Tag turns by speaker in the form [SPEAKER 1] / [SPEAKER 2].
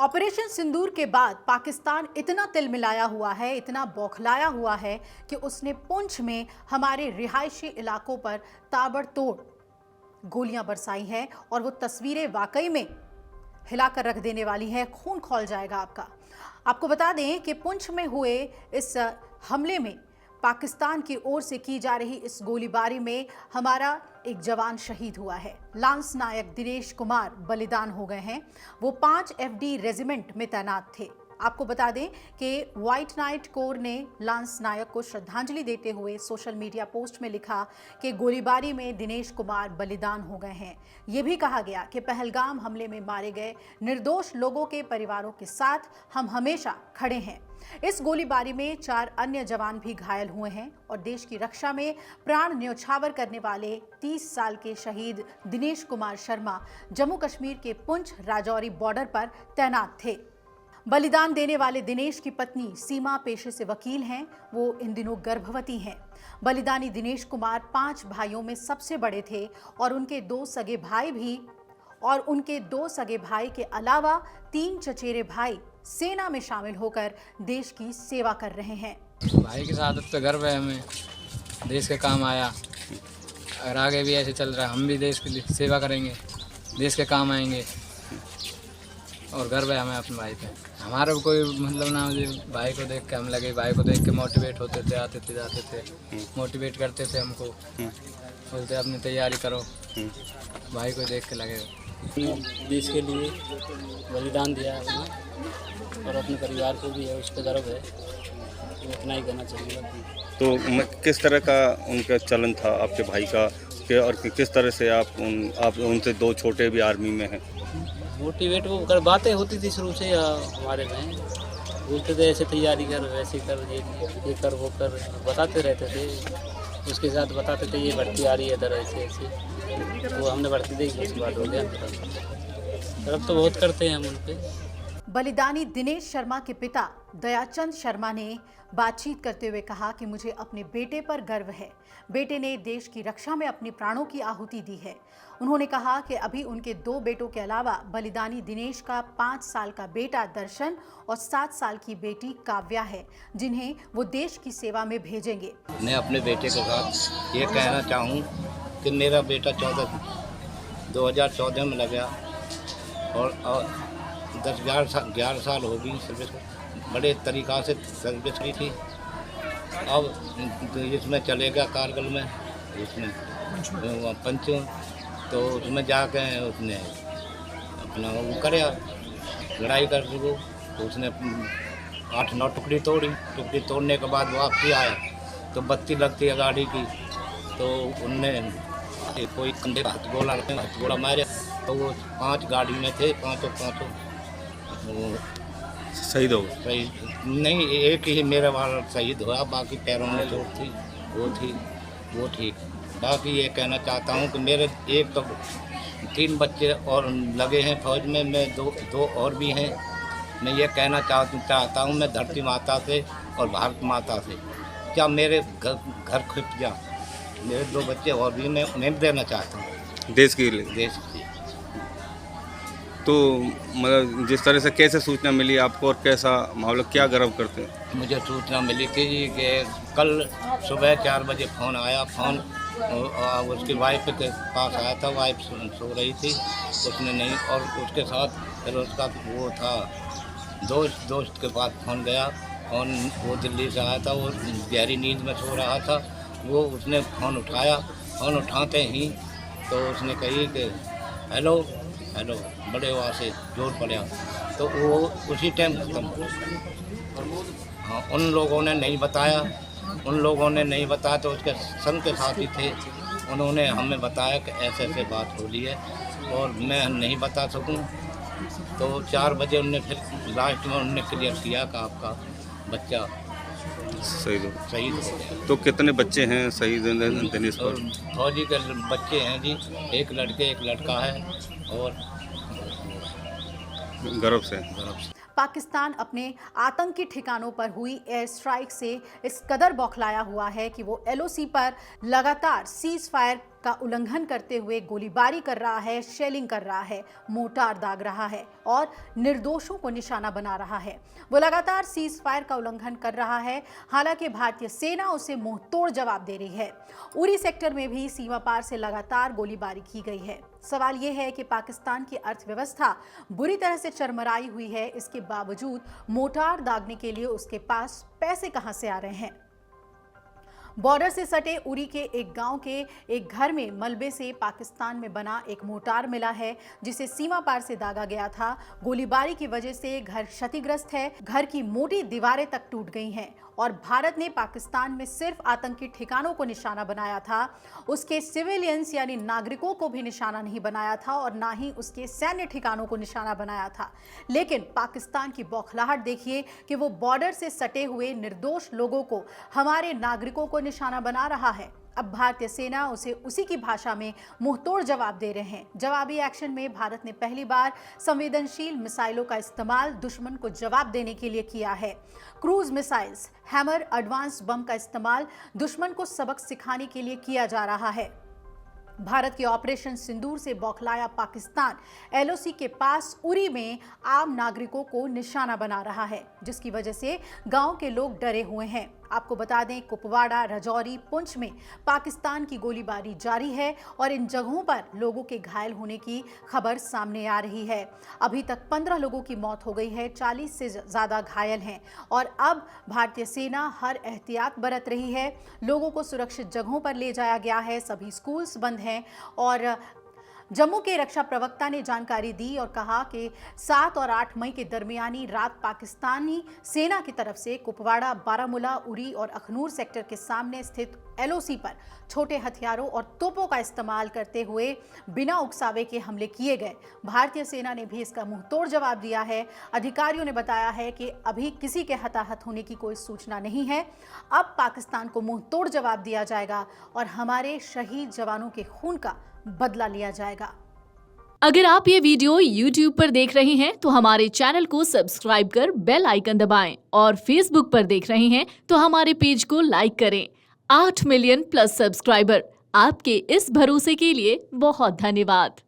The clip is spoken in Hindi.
[SPEAKER 1] ऑपरेशन सिंदूर के बाद पाकिस्तान इतना तिलमिलाया हुआ है, इतना बौखलाया हुआ है कि उसने पुंछ में हमारे रिहायशी इलाकों पर ताबड़तोड़ गोलियां बरसाई हैं और वो तस्वीरें वाकई में हिलाकर रख देने वाली हैं। खून खौल जाएगा आपका। आपको बता दें कि पुंछ में हुए इस हमले में पाकिस्तान की ओर से की जा रही इस गोलीबारी में हमारा एक जवान शहीद हुआ है। लांस नायक दिनेश कुमार बलिदान हो गए हैं। वो 5 FD रेजिमेंट में तैनात थे। आपको बता दें कि व्हाइट नाइट कोर ने लांस नायक को श्रद्धांजलि देते हुए सोशल मीडिया पोस्ट में लिखा कि गोलीबारी में दिनेश कुमार बलिदान हो गए हैं। ये भी कहा गया कि पहलगाम हमले में मारे गए निर्दोष लोगों के परिवारों के साथ हम हमेशा खड़े हैं। इस गोलीबारी में 4 अन्य जवान भी घायल हुए हैं और देश की रक्षा में प्राण न्यौछावर करने वाले 30 साल के शहीद दिनेश कुमार शर्मा जम्मू कश्मीर के पुंछ राजौरी बॉर्डर पर तैनात थे। बलिदान देने वाले दिनेश की पत्नी सीमा पेशे से वकील हैं। वो इन दिनों गर्भवती हैं। बलिदानी दिनेश कुमार 5 भाइयों में सबसे बड़े थे और उनके 2 सगे भाई के अलावा 3 चचेरे भाई सेना में शामिल होकर देश की सेवा कर रहे हैं।
[SPEAKER 2] भाई की शहादत पे गर्व है हमें, देश के काम आया। अगर आगे भी ऐसे चल रहा है हम भी देश की सेवा करेंगे, देश के काम आएंगे और गर्व है हमें अपने भाई पे। हमारा कोई मतलब ना, मुझे भाई को देख के हम लगे, भाई को देख के मोटिवेट होते थे, आते थे जाते थे, मोटिवेट करते थे हमको, बोलते अपनी तैयारी करो, भाई को देख के लगे।
[SPEAKER 3] देश के लिए बलिदान दिया है अपना और अपने परिवार को भी है, उस पर गर्व है। इतना ही कहना चाहिए।
[SPEAKER 4] तो किस तरह का उनका चलन था आपके भाई का और किस तरह से आप उनसे 2 छोटे भी आर्मी में हैं?
[SPEAKER 3] मोटिवेट वो कर बातें होती थी शुरू से हमारे में, बोलते थे ऐसे तैयारी कर, वैसे कर, ये कर, वो कर, बताते रहते थे। उसके साथ बताते थे ये भर्ती आ रही है इधर ऐसे ऐसे, तो हमने भर्ती देखी, उसके बाद हो गया। तरफ तो बहुत करते हैं हम उन पर।
[SPEAKER 1] बलिदानी दिनेश शर्मा के पिता दयाचंद शर्मा ने बातचीत करते हुए कहा कि मुझे अपने बेटे पर गर्व है। बेटे ने देश की रक्षा में अपने प्राणों की आहुति दी है। उन्होंने कहा कि अभी उनके 2 बेटों के अलावा बलिदानी दिनेश का 5 साल का बेटा दर्शन और 7 साल की बेटी काव्या है, जिन्हें वो देश की सेवा में भेजेंगे।
[SPEAKER 5] मैं अपने बेटे के साथ ये कहना चाहूँ कि मेरा बेटा 2014 में लगा और 10-11 साल हो गई सर्विस, बड़े तरीक़ा से सर्विस की थी। अब इसमें चलेगा कारगिल में, इसमें पंच, तो उसमें जाके उसने अपना वो कराया, लड़ाई कर वो, तो उसने 8-9 टुकड़ी तोड़ने के बाद वापसी आया तो बत्ती लगती है गाड़ी की, तो उनने कोई कंधे हथगोला मारे, तो वो 5 गाड़ी में थे, पाँचों वो
[SPEAKER 4] शहीद हो गए।
[SPEAKER 5] शहीद नहीं, एक ही मेरा वाला शहीद हुआ, बाकी पैरों में चोट थी, वो ठीक। बाकी ये कहना चाहता हूँ कि मेरे एक तो 3 बच्चे और लगे हैं फौज में, मैं 2 और भी हैं। मैं ये कहना चाहता हूँ मैं धरती माता से और भारत माता से, क्या मेरे घर खिप जा, मेरे 2 बच्चे और भी मैं देना चाहता हूँ
[SPEAKER 4] देश के लिए।
[SPEAKER 5] देश की।
[SPEAKER 4] तो मतलब जिस तरह से कैसे सूचना मिली आपको और कैसा मामला, क्या गर्व करते हैं?
[SPEAKER 5] मुझे सूचना मिली थी कि कल सुबह 4 बजे फ़ोन आया। फ़ोन उसकी वाइफ के पास आया था, वाइफ सो रही थी, उसने नहीं, और उसके साथ फिर उसका वो था दोस्त के पास फ़ोन गया। फ़ोन वो दिल्ली से आया था, वो गहरी नींद में सो रहा था, वो उसने फ़ोन उठाया। फ़ोन उठाते ही तो उसने कही कि हेलो, बड़े आवाज़ से जोर पड़ा, तो वो उसी टाइम खत्म हो गया। हाँ, उन लोगों ने नहीं बताया, तो उसके संग के साथी थे, उन्होंने हमें बताया कि ऐसे बात हो रही है और मैं नहीं बता सकूं। तो 4 बजे उनने फिर लास्ट में उनने क्लियर किया कि आपका बच्चा शहीद हो गया।
[SPEAKER 4] तो कितने बच्चे हैं शहीद दिनेश पर?
[SPEAKER 5] फौजी के बच्चे हैं जी, 1 लड़के 1 लड़का है, और
[SPEAKER 4] गर्व से।
[SPEAKER 1] पाकिस्तान अपने आतंकी ठिकानों पर हुई एयर स्ट्राइक से इस कदर बौखलाया हुआ है कि वो LOC पर लगातार सीज फायर का उल्लंघन करते हुए गोलीबारी कर रहा है, शेलिंग कर रहा है, मोर्टार दाग रहा है और निर्दोषों को निशाना बना रहा है। वो लगातार सीज फायर का उल्लंघन कर रहा है। हालांकि भारतीय सेना उसे मुंहतोड़ जवाब दे रही है। उरी सेक्टर में भी सीमा पार से लगातार गोलीबारी की गई है। सवाल यह है कि पाकिस्तान की अर्थव्यवस्था बुरी तरह से चरमराई हुई है, इसके बावजूद मोर्टार दागने के लिए उसके पास पैसे कहां से आ रहे हैं। बॉर्डर से सटे उरी के एक गांव के एक घर में मलबे से पाकिस्तान में बना एक मोर्टार मिला है, जिसे सीमा पार से दागा गया था। गोलीबारी की वजह से घर क्षतिग्रस्त है, घर की मोटी दीवारें तक टूट गई हैं और भारत ने पाकिस्तान में सिर्फ आतंकी ठिकानों को निशाना बनाया था, उसके सिविलियंस यानी नागरिकों को भी निशाना नहीं बनाया था और ना ही उसके सैन्य ठिकानों को निशाना बनाया था। लेकिन पाकिस्तान की बौखलाहट देखिए कि वो बॉर्डर से सटे हुए निर्दोष लोगों को, हमारे नागरिकों को निशाना बना रहा है। अब भारतीय सेना उसे उसी की भाषा में मुंहतोड़ जवाब दे रहे हैं। जवाबी एक्शन में भारत ने पहली बार संवेदनशील मिसाइलों का इस्तेमाल दुश्मन को जवाब देने के लिए किया है। क्रूज मिसाइल्स, हैमर, एडवांस बम का इस्तेमाल दुश्मन को सबक सिखाने के लिए किया जा रहा है। भारत के ऑपरेशन सिंदूर से बौखलाया पाकिस्तान एलओसी के पास उरी में आम नागरिकों को निशाना बना रहा है, जिसकी वजह से गांव के लोग डरे हुए हैं। आपको बता दें, कुपवाड़ा, राजौरी, पुंछ में पाकिस्तान की गोलीबारी जारी है और इन जगहों पर लोगों के घायल होने की खबर सामने आ रही है। अभी तक 15 लोगों की मौत हो गई है, 40 से ज़्यादा घायल हैं और अब भारतीय सेना हर एहतियात बरत रही है। लोगों को सुरक्षित जगहों पर ले जाया गया है, सभी स्कूल्स बंद हैं और जम्मू के रक्षा प्रवक्ता ने जानकारी दी और कहा कि 7 और 8 मई के दरमियानी रात पाकिस्तानी सेना की तरफ से कुपवाड़ा, बारामूला, उरी और अखनूर सेक्टर के सामने स्थित एलओसी पर छोटे हथियारों और तोपों का इस्तेमाल करते हुए बिना उकसावे के हमले किए गए। भारतीय सेना ने भी इसका मुंहतोड़ जवाब दिया है। अधिकारियों ने बताया है कि अभी किसी के हताहत होने की कोई सूचना नहीं है। अब पाकिस्तान को मुंहतोड़ जवाब दिया जाएगा और हमारे शहीद जवानों के खून का बदला लिया जाएगा।
[SPEAKER 6] अगर आप ये वीडियो YouTube पर देख रहे हैं तो हमारे चैनल को सब्सक्राइब कर बेल आइकन दबाएं और Facebook पर देख रहे हैं तो हमारे पेज को लाइक करें। 8 मिलियन प्लस सब्सक्राइबर, आपके इस भरोसे के लिए बहुत धन्यवाद।